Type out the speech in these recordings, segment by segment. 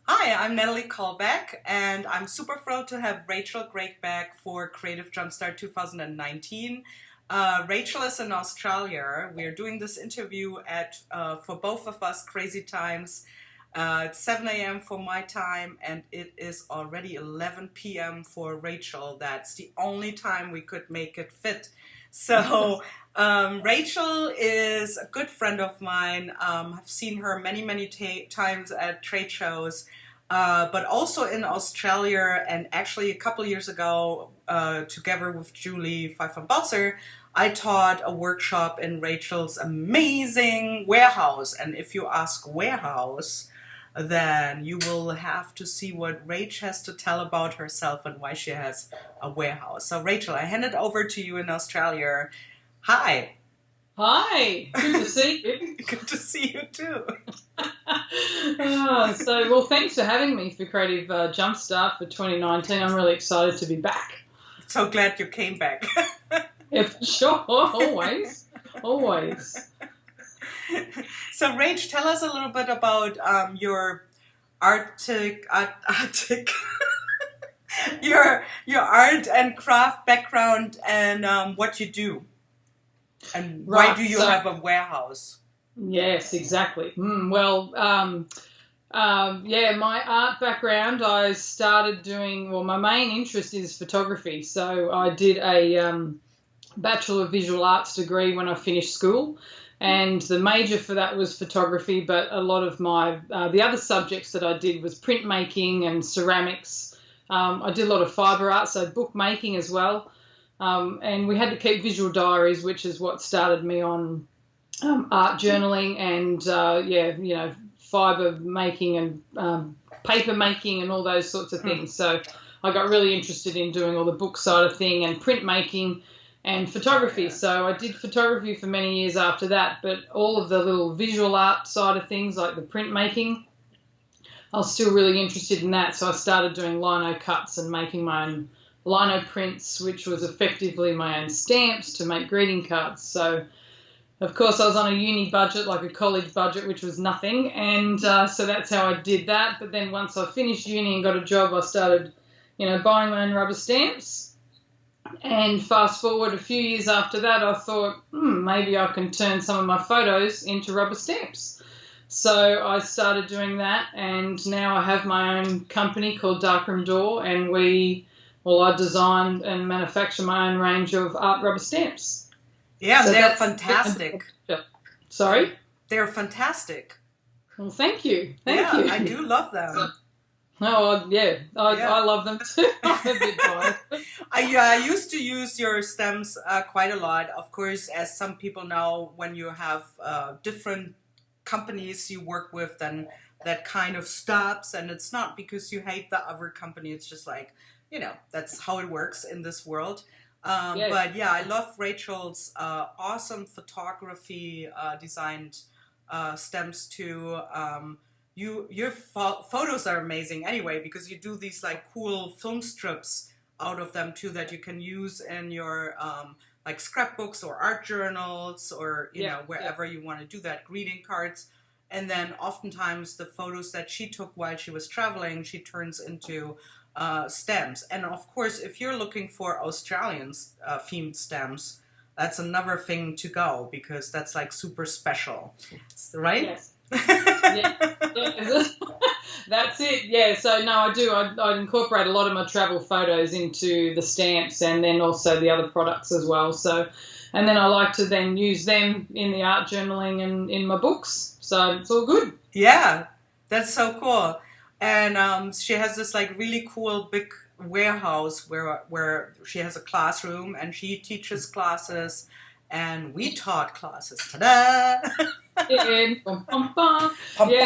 Hi, I'm Nathalie Kalbach, and I'm super thrilled to have Rachel Greig back for Creative Jumpstart 2019. Rachel is in Australia. We're doing this interview at, for both of us, crazy times. It's 7 a.m. for my time, and it is already 11 p.m. for Rachel. That's the only time we could make it fit. So, Rachel is a good friend of mine. I've seen her many, many times at trade shows, but also in Australia. And actually, a couple years ago, together with Julie Pfeiffer-Balzer, I taught a workshop in Rachel's amazing warehouse. And if you ask warehouse, then you will have to see what Rach has to tell about herself and why she has a warehouse. So, Rachel, I hand it over to you in Australia. Hi. Hi, good to see you. Good to see you too. Well, thanks for having me for Creative Jumpstart for 2019. I'm really excited to be back. So glad you came back. Yeah, for sure, always, always. So, Rach, tell us a little bit about your artic, your art and craft background and what you do. And why do you have a warehouse? Yes, exactly. My art background, I started doing, my main interest is photography. So I did a Bachelor of Visual Arts degree when I finished school. And the major for that was photography, but a lot of the other subjects that I did was printmaking and ceramics. I did a lot of fibre art, so bookmaking as well. And we had to keep visual diaries, which is what started me on art journaling and, fibre making and paper making and all those sorts of things. So I got really interested in doing all the book side of thing and printmaking and photography. So I did photography for many years after that, but all of the little visual art side of things like the printmaking, I was still really interested in that. So I started doing lino cuts and making my own lino prints, which was effectively my own stamps to make greeting cards. So, of course, I was on a uni budget, like a college budget, which was nothing. And so that's how I did that. But then once I finished uni and got a job, I started, buying my own rubber stamps. And fast forward a few years after that, I thought, maybe I can turn some of my photos into rubber stamps. So I started doing that, and now I have my own company called Darkroom Door, and I design and manufacture my own range of art rubber stamps. Yeah, so they're fantastic. Sorry? They're fantastic. Well, thank you. Thank you. I do love them. I love them too. I'm a bit biased. I used to use your stems quite a lot. Of course, as some people know, when you have different companies you work with, then that kind of stops. And it's not because you hate the other company. It's just like, that's how it works in this world. But yeah, I love Rachel's awesome photography designed stems too. Your photos are amazing anyway, because you do these like cool film strips out of them too that you can use in your like scrapbooks or art journals or wherever you want to do that, greeting cards. And then oftentimes the photos that she took while she was traveling, she turns into stems. And of course, if you're looking for Australian themed stems, that's another thing to go, because that's like super special, right? Yes. That's it. Yeah. So no, I do. I incorporate a lot of my travel photos into the stamps, and then also the other products as well. So, and then I like to then use them in the art journaling and in my books. So it's all good. Yeah, that's so cool. And she has this like really cool big warehouse where she has a classroom and she teaches classes, and we taught classes. Ta-da! Yeah,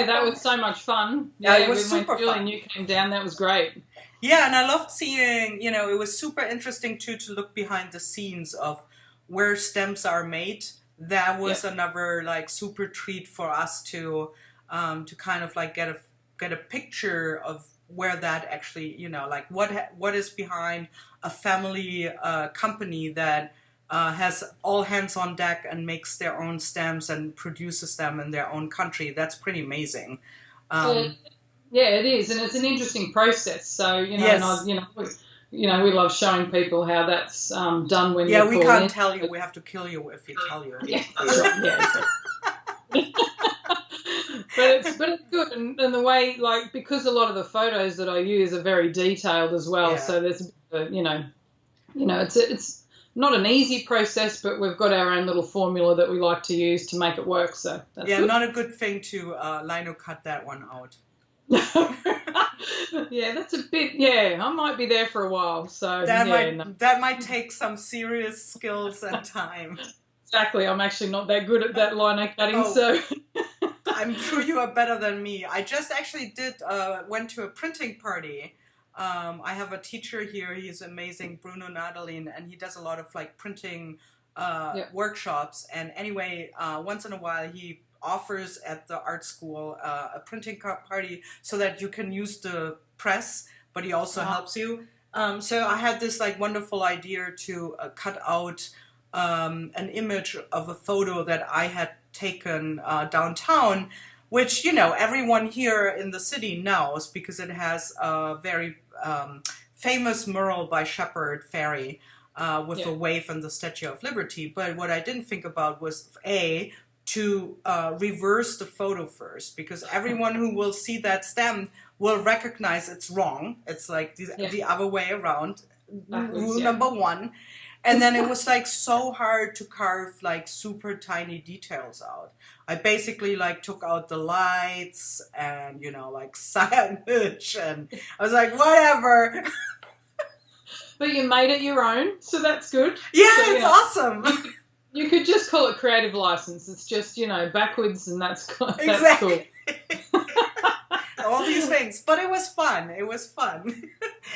that was so much fun. Yeah, it was super fun. When you came down, that was great. Yeah, and I loved seeing, it was super interesting too to look behind the scenes of where stems are made. That was another like super treat for us to kind of like get a picture of where that actually, like what is behind a family company that has all hands on deck and makes their own stamps and produces them in their own country. That's pretty amazing. Yeah, it is, and it's an interesting process. So Yes. we love showing people how that's done when Yeah, you we call can't in. tell you. We have to kill you if we tell you. Yeah, that's right. Yeah. But it's good, and the way, like, because a lot of the photos that I use are very detailed as well. Yeah. So there's it's not an easy process, but we've got our own little formula that we like to use to make it work. So that's good. Not a good thing to lino cut that one out. Yeah, that's a bit. Yeah, I might be there for a while. So that might take some serious skills and time. Exactly. I'm actually not that good at that lino cutting, so. I'm sure you are better than me. I just actually went to a printing party. I have a teacher here. He's amazing, Bruno Nadalin, and he does a lot of like printing workshops. And anyway, once in a while he offers at the art school a printing party so that you can use the press, but he also helps you. So I had this like wonderful idea to cut out an image of a photo that I had taken downtown, which, everyone here in the city knows because it has a very famous mural by Shepard Fairey with a wave and the Statue of Liberty. But what I didn't think about was, to reverse the photo first, because everyone who will see that stem will recognize it's wrong. It's like the other way around. Rule number one. And then it was like so hard to carve like super tiny details out. I basically like took out the lights and, like signage, and I was like, whatever. But you made it your own, so that's good. Yeah, so, it's awesome. You could just call it creative license. It's just, backwards, and that's cool. Exactly. All these things. But it was fun.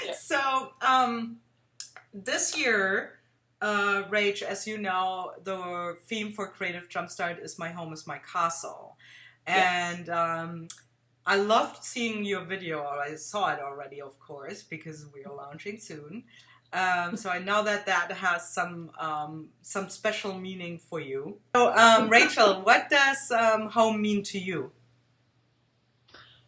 Yeah. So this year, Rach, as you know, the theme for Creative Jumpstart is My Home is My Castle. And I loved seeing your video. I saw it already, of course, because we are launching soon. So I know that has some special meaning for you. So, Rachel, what does home mean to you?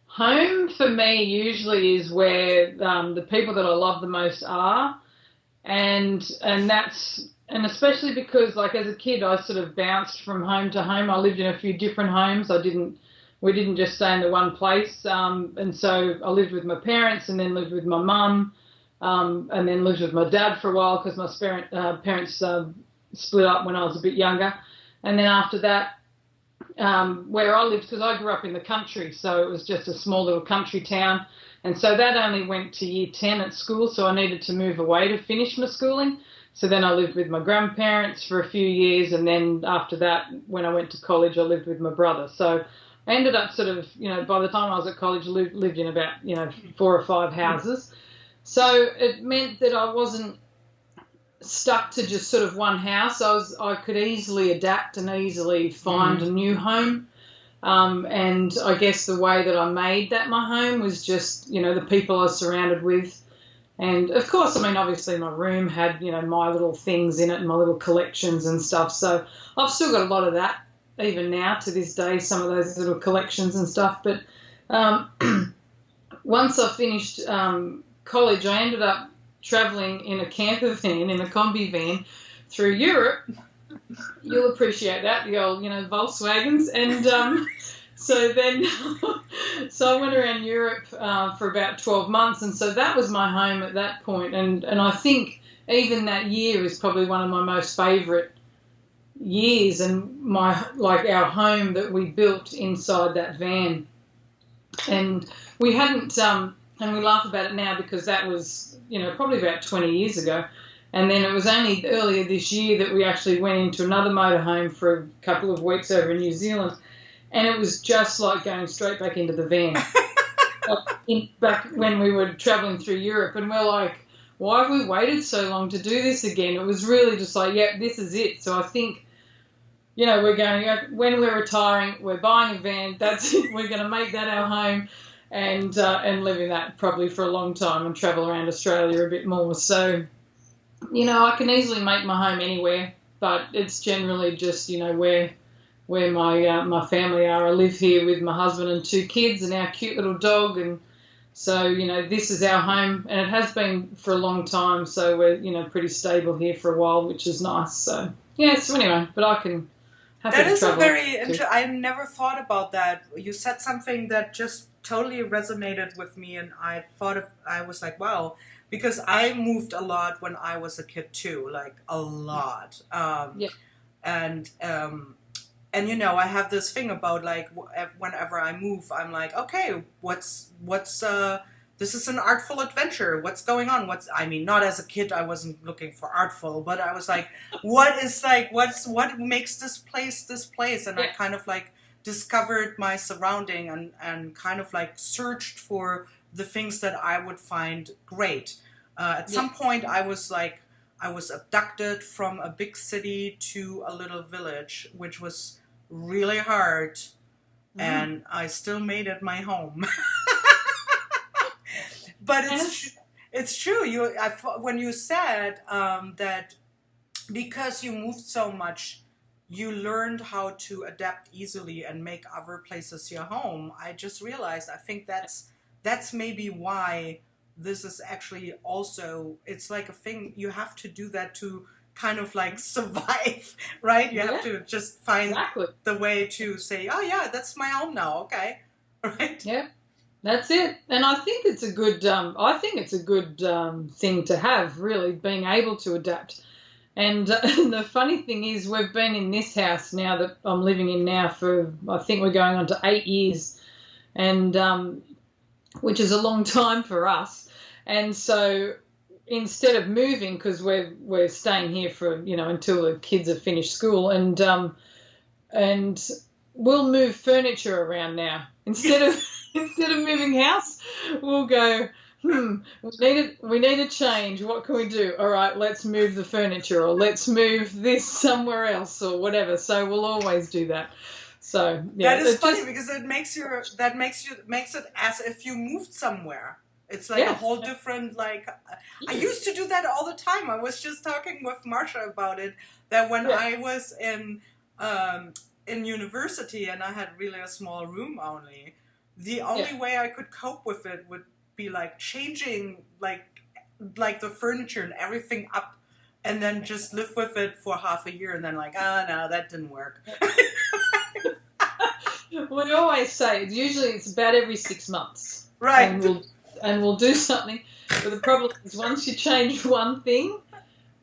Home for me usually is where the people that I love the most are. And especially because, like, as a kid, I sort of bounced from home to home. I lived in a few different homes. We didn't just stay in the one place. And so I lived with my parents, and then lived with my mum, and then lived with my dad for a while because my parents split up when I was a bit younger. And then after that, where I lived, because I grew up in the country, so it was just a small little country town. And so that only went to year 10 at school, so I needed to move away to finish my schooling. So then I lived with my grandparents for a few years, and then after that, when I went to college, I lived with my brother. So I ended up sort of, by the time I was at college, lived in about, 4 or 5 houses. So it meant that I wasn't stuck to just sort of one house. I could easily adapt and easily find a new home. And I guess the way that I made that my home was just, the people I was surrounded with. And, of course, obviously my room had, my little things in it and my little collections and stuff. So I've still got a lot of that, even now to this day, some of those little collections and stuff. But once I finished college, I ended up travelling in a camper van, in a combi van, through Europe. You'll appreciate that, the old, Volkswagens. And so I went around Europe for about 12 months, and so that was my home at that point. And I think even that year is probably one of my most favourite years, and our home that we built inside that van. And we hadn't, and we laugh about it now because that was, probably about 20 years ago. And then it was only earlier this year that we actually went into another motorhome for a couple of weeks over in New Zealand. And it was just like going straight back into the van. Back when we were travelling through Europe. And we're like, why have we waited so long to do this again? It was really just like, yep, this is it. So I think, we're going, when we're retiring, we're buying a van. That's it. We're going to make that our home and live in that probably for a long time and travel around Australia a bit more. So, I can easily make my home anywhere, but it's generally just, where where my family are. I live here with my husband and 2 kids and our cute little dog, and so, this is our home, and it has been for a long time, so we're, pretty stable here for a while, which is nice. So, yeah, so anyway, but I can happy That to is a travel. very interesting. I never thought about that. You said something that just totally resonated with me, and I was like, wow, because I moved a lot when I was a kid too, like a lot. Yeah. And I have this thing about like whenever I move, I'm like, okay, what's this is an artful adventure. What's going on? Not as a kid, I wasn't looking for artful, but I was like, what makes this place? And I kind of like discovered my surrounding and kind of like searched for the things that I would find great. At some point, I was abducted from a big city to a little village, which was really hard, and I still made it my home. But it's true. When you said that because you moved so much, you learned how to adapt easily and make other places your home. I just realized, I think that's maybe why this is actually also, it's like a thing, you have to do that to kind of like survive, right? You have to just find the way to say, oh yeah, that's my home now, okay, right? Yeah, that's it. And I think it's a good, thing to have, really, being able to adapt. And the funny thing is, we've been in this house now that I'm living in now for, I think we're going on to 8 years, and which is a long time for us. And so instead of moving, because we're staying here for until the kids have finished school, and we'll move furniture around now instead of moving house. We'll go. We need a change. What can we do? All right, let's move the furniture, or let's move this somewhere else, or whatever. So we'll always do that. So yeah, that is funny because it makes it as if you moved somewhere. It's like a whole different, like, I used to do that all the time. I was just talking with Marsha about it, that when I was in university and I had really a small room only, the only way I could cope with it would be like changing like the furniture and everything up, and then just live with it for half a year, and then like, no, that didn't work. We always say it's about every 6 months, right? And we'll do something. But the problem is, once you change one thing,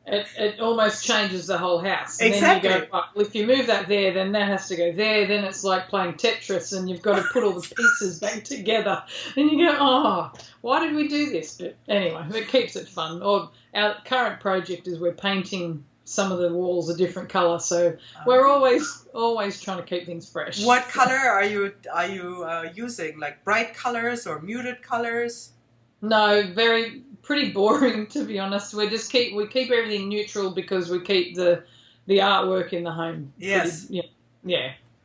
it almost changes the whole house. And exactly. Then you go, well, if you move that there, then that has to go there. Then it's like playing Tetris, and you've got to put all the pieces back together. And you go, oh, why did we do this? But anyway, it keeps it fun. Or our current project is we're painting some of the walls a different colour, so we're always trying to keep things fresh. What colour are you using? Like bright colours or muted colours? No, pretty boring, to be honest. We keep everything neutral because we keep the artwork in the home. Yes.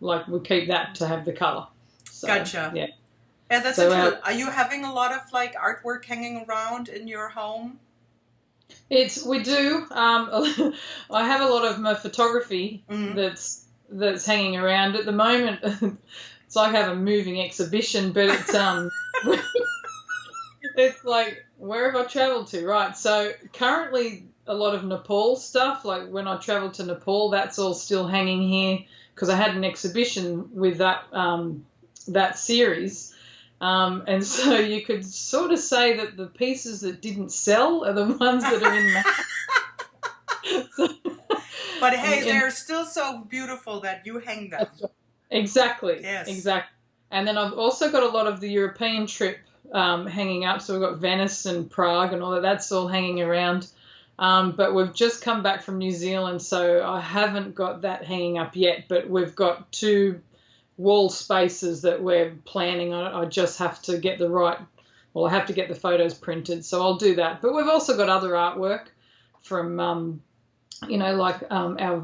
Like we keep that to have the colour. So, gotcha. Yeah. Yeah, that's interesting. Are you having a lot of like artwork hanging around in your home? We do. I have a lot of my photography that's hanging around at the moment. It's like I have a moving exhibition, but it's it's like, where have I travelled to? Right. So currently a lot of Nepal stuff. Like when I travelled to Nepal, that's all still hanging here because I had an exhibition with that series. And so you could sort of say that the pieces that didn't sell are the ones that are in the... But hey, they're still so beautiful that you hang them. Exactly. Yes. Exactly. And then I've also got a lot of the European trip hanging up. So we've got Venice and Prague and all that. That's all hanging around. But we've just come back from New Zealand, so I haven't got that hanging up yet. But we've got 2 wall spaces that we're planning on. I just have to get I have to get the photos printed, so I'll do that. But we've also got other artwork from, our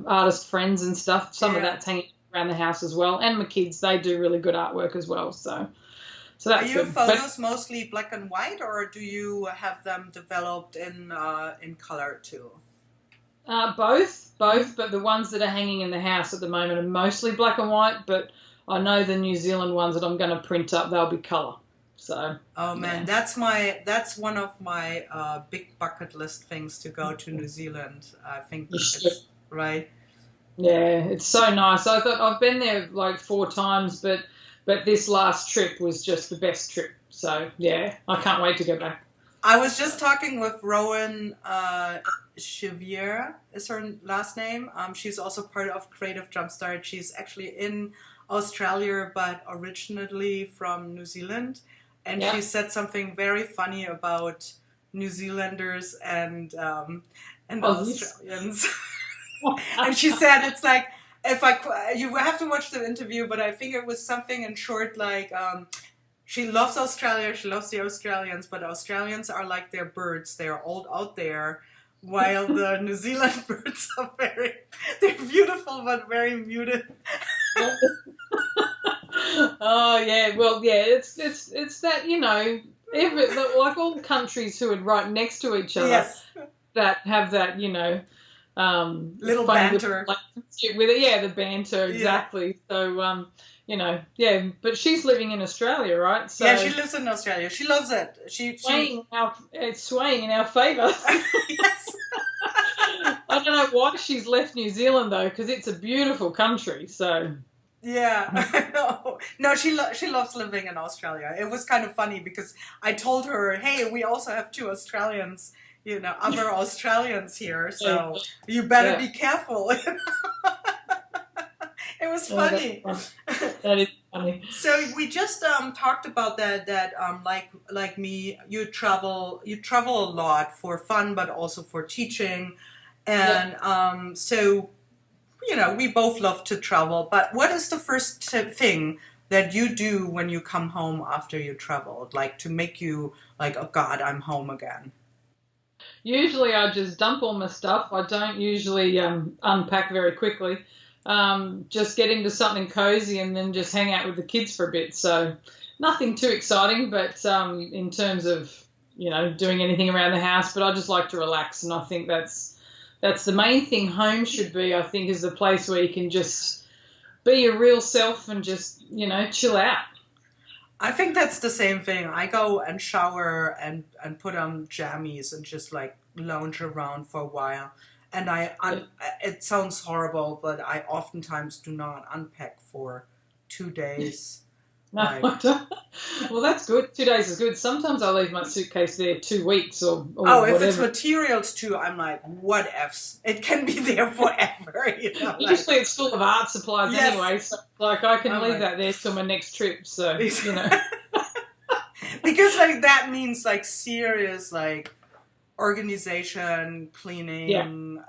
artist friends and stuff. Some of that's hanging around the house as well. And my kids, they do really good artwork as well. So that's Are your good. photos mostly black and white, or do you have them developed in color too? Both, but the ones that are hanging in the house at the moment are mostly black and white, but I know the New Zealand ones that I'm going to print up, they'll be colour. So. Oh man, yeah. that's one of my big bucket list things to go to New Zealand. I think You should. it's right. Yeah, it's so nice. I've been there like 4 times, but this last trip was just the best trip. So yeah, I can't wait to go back. I was just talking with Rowan Chevier, is her last name. She's also part of Creative Jumpstart. She's actually in Australia, but originally from New Zealand. And Yeah. she said something very funny about New Zealanders and Australians. And she said it's like, you have to watch the interview, but I think it was something in short like, she loves Australia, she loves the Australians, but Australians are like their birds. They're all out there, while the New Zealand birds are they're beautiful but very muted. Oh yeah, well yeah, it's that, you know, like all countries who are right next to each other, Yes. that have that, you know, Little funny banter. relationship with it. Yeah, the banter, exactly. So you know, yeah, but she's living in Australia, right? So Yeah, she lives in Australia. She loves it. it's swaying in our favour. Yes. I don't know why she's left New Zealand though, because it's a beautiful country. So Yeah, no, she loves living in Australia. It was kind of funny because I told her, hey, we also have 2 Australians, you know, other Australians here, so you better be careful. It was funny. That is funny. So we just talked about that like me, you travel a lot for fun, but also for teaching, and so. You know, we both love to travel, but what is the first thing that you do when you come home after you traveled, like to make you like, oh God, I'm home again? Usually I just dump all my stuff. I don't usually unpack very quickly. Just get into something cozy and then just hang out with the kids for a bit. So nothing too exciting, but in terms of, you know, doing anything around the house, but I just like to relax, and I think that's the main thing. Home should be, I think, is the place where you can just be your real self and just, you know, chill out. I think that's the same thing. I go and shower and put on jammies and just like lounge around for a while. And it sounds horrible, but I oftentimes do not unpack for 2 days. No, Like, I don't. Well, that's good. 2 days is good. Sometimes I leave my suitcase there 2 weeks or if whatever. it's materials too, I'm like, what ifs? It can be there forever. You know, Usually it's full of art supplies anyway, so like I can leave like, that there till my next trip. So you know, because like that means like serious like organization, cleaning,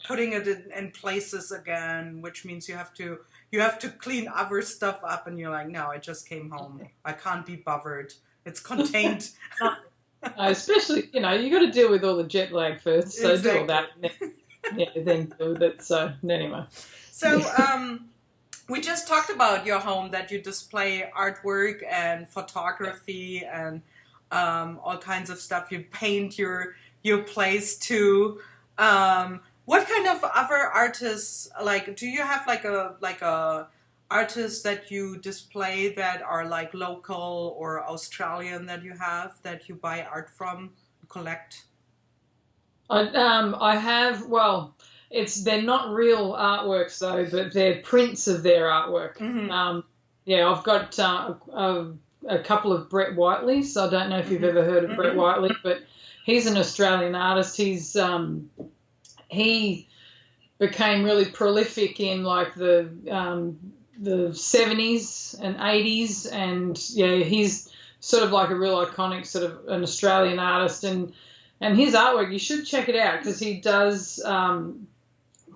putting it in places again, which means you have to clean other stuff up, and you're like, no, I just came home. I can't be bothered. It's contained. especially, you know, you got to deal with all the jet lag first, so do all that, then deal with it. So anyway, so we just talked about your home, that you display artwork and photography and all kinds of stuff. You paint your place too. What kind of other artists, like, do you have like a artists that you display that are like local or Australian that you buy art from, collect? I have, well, they're not real artworks though, but they're prints of their artwork. Mm-hmm. Yeah, I've got a couple of Brett Whiteleys. I don't know if you've ever heard of Brett Whiteley, but he's an Australian artist. He became really prolific in like the 70s and 80s, and yeah, he's sort of like a real iconic sort of an Australian artist, and his artwork, you should check it out, because he does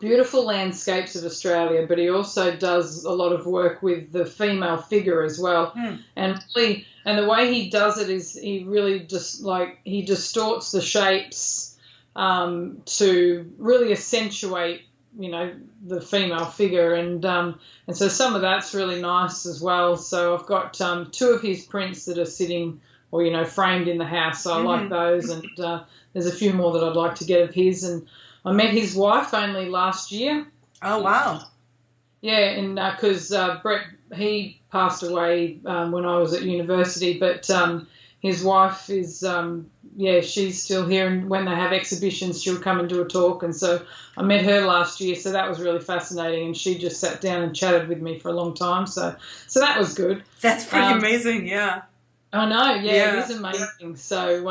beautiful landscapes of Australia, but he also does a lot of work with the female figure as well. And the way he does it is he really just like he distorts the shapes to really accentuate, you know, the female figure, and so some of that's really nice as well. So I've got 2 of his prints that are sitting, or you know, framed in the house. So I like those, and there's a few more that I'd like to get of his, and I met his wife only last year. Oh, wow. Yeah, and because Brett, he passed away when I was at university, but his wife is, she's still here, and when they have exhibitions, she'll come and do a talk, and so I met her last year, so that was really fascinating, and she just sat down and chatted with me for a long time, so that was good. That's pretty amazing, yeah. I know, yeah, it is amazing. So,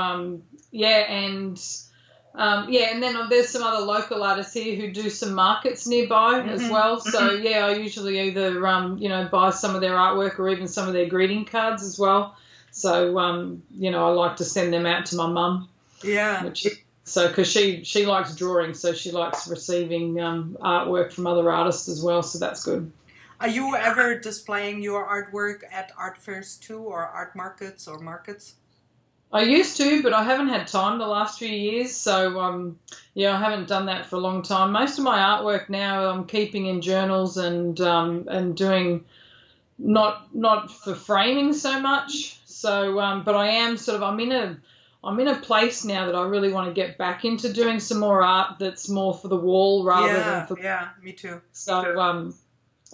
and then there's some other local artists here who do some markets nearby as well. So, I usually either, buy some of their artwork or even some of their greeting cards as well. So, I like to send them out to my mum. Yeah. Because she likes drawing, so she likes receiving artwork from other artists as well, so that's good. Are you ever displaying your artwork at art fairs too, or art markets or markets? I used to, but I haven't had time the last few years, so I haven't done that for a long time. Most of my artwork now I'm keeping in journals and doing not for framing so much. So, but I am I'm in a place now that I really want to get back into doing some more art that's more for the wall rather than for. Yeah, me too. So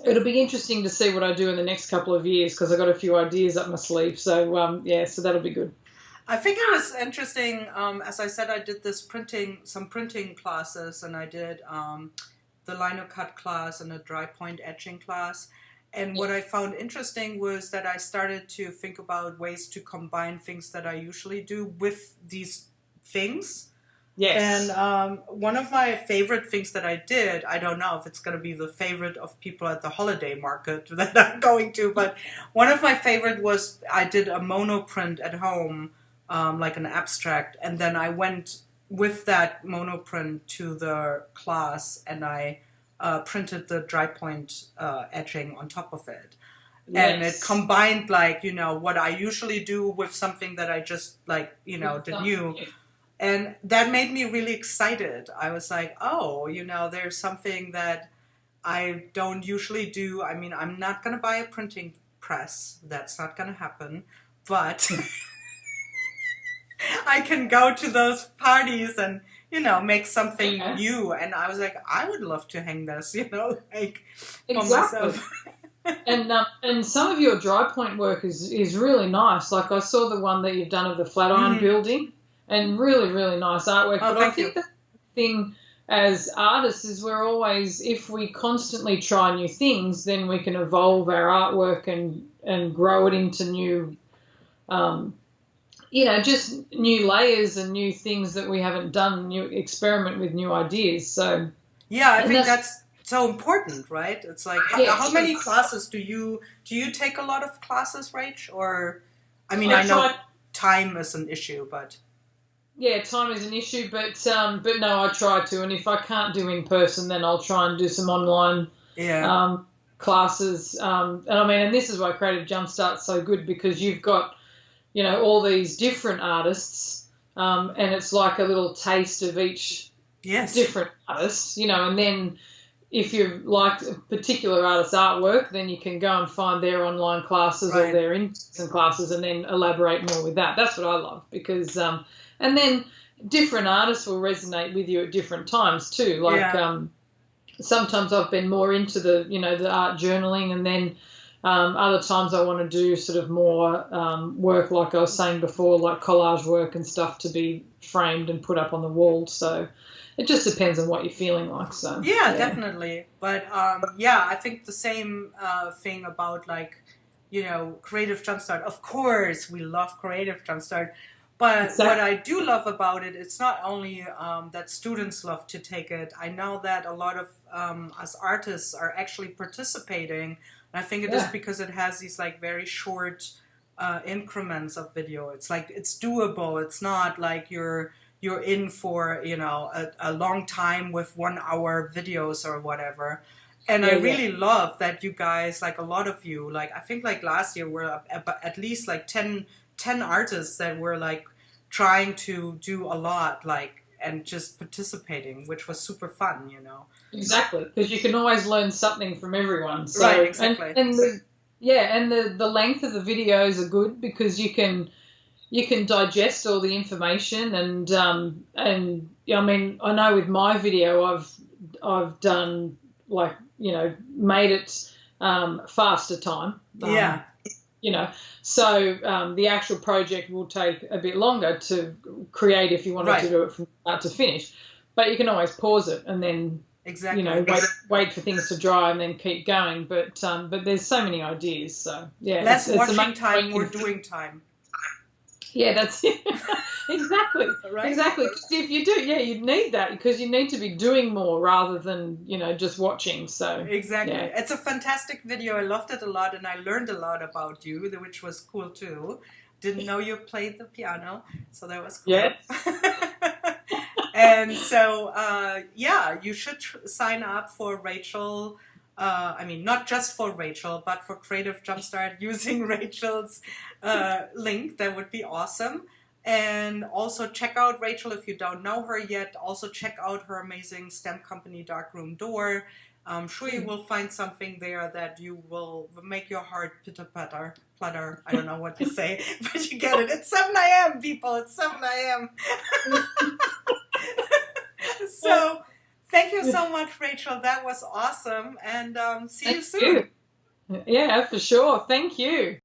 it'll be interesting to see what I do in the next couple of years because I've got a few ideas up my sleeve. So so that'll be good. I think it was interesting. As I said, I did some printing classes, and I did the lino cut class and a dry point etching class. And what I found interesting was that I started to think about ways to combine things that I usually do with these things. Yes. And one of my favorite things that I did, I don't know if it's going to be the favorite of people at the holiday market that I'm going to, but one of my favorite was I did a monoprint at home, like an abstract, and then I went with that monoprint to the class and I printed the dry point etching on top of it. Yes. And it combined what I usually do with something that I just did new. And that made me really excited. I was like, there's something that I don't usually do. I mean, I'm not going to buy a printing press. That's not going to happen. But I can go to those parties and, make something new. And I was like, I would love to hang this, for myself. And some of your dry point work is really nice. Like I saw the one that you've done of the Flatiron building. And really, really nice artwork. Oh, but I think the thing as artists is we're always, if we constantly try new things, then we can evolve our artwork and grow it into new, just new layers and new things that we haven't done, new experiment with new ideas. So yeah, I think that's so important, right? It's like how many classes do you take a lot of classes, Rach? Or I mean, I know time is an issue, but. Yeah, time is an issue, but no, I try to, and if I can't do in person, then I'll try and do some online classes. And this is why Creative Jumpstart's so good because you've got, all these different artists, and it's like a little taste of each different artist, and then if you like a particular artist's artwork, then you can go and find their online classes or their in-person classes and then elaborate more with that. That's what I love because. And then different artists will resonate with you at different times too. Like sometimes I've been more into the, the art journaling, and then other times I want to do sort of more work, like I was saying before, like collage work and stuff to be framed and put up on the wall. So it just depends on what you're feeling like. So yeah. Definitely. But I think the same thing about Creative Jumpstart. Of course, we love Creative Jumpstart. But what I do love about it, it's not only that students love to take it. I know that a lot of us artists are actually participating. And I think it is because it has these very short increments of video. It's it's doable. It's not like you're in for a long time with 1 hour videos or whatever. And I really love that you guys, a lot of you, I think last year were at least 10 artists that were trying to do a lot and just participating, which was super fun, Exactly, because you can always learn something from everyone. So, right, exactly. And the length of the videos are good because you can you can digest all the information, and I mean, I know with my video I've done, like, made it faster time. Yeah. So the actual project will take a bit longer to create if you wanted to do it from start to finish, but you can always pause it and then wait for things to dry and then keep going. But there's so many ideas. So yeah, less watching time, more doing time. Yeah, that's it. Exactly. Right? Exactly. If you do, you need that, because you need to be doing more rather than, just watching. So exactly. Yeah. It's a fantastic video. I loved it a lot, and I learned a lot about you, which was cool too. Didn't know you played the piano, so that was cool. Yes. And so, you should sign up for Rachel. I mean, not just for Rachel, but for Creative Jumpstart using Rachel's link. That would be awesome. And also check out Rachel if you don't know her yet. Also check out her amazing STEM company, Darkroom Door. I'm sure you will find something there that you will make your heart pitter-patter, flutter. I don't know what to say, but you get it. It's 7 a.m., people. It's 7 a.m. So thank you so much, Rachel. That was awesome. And see you soon. Yeah, for sure. Thank you.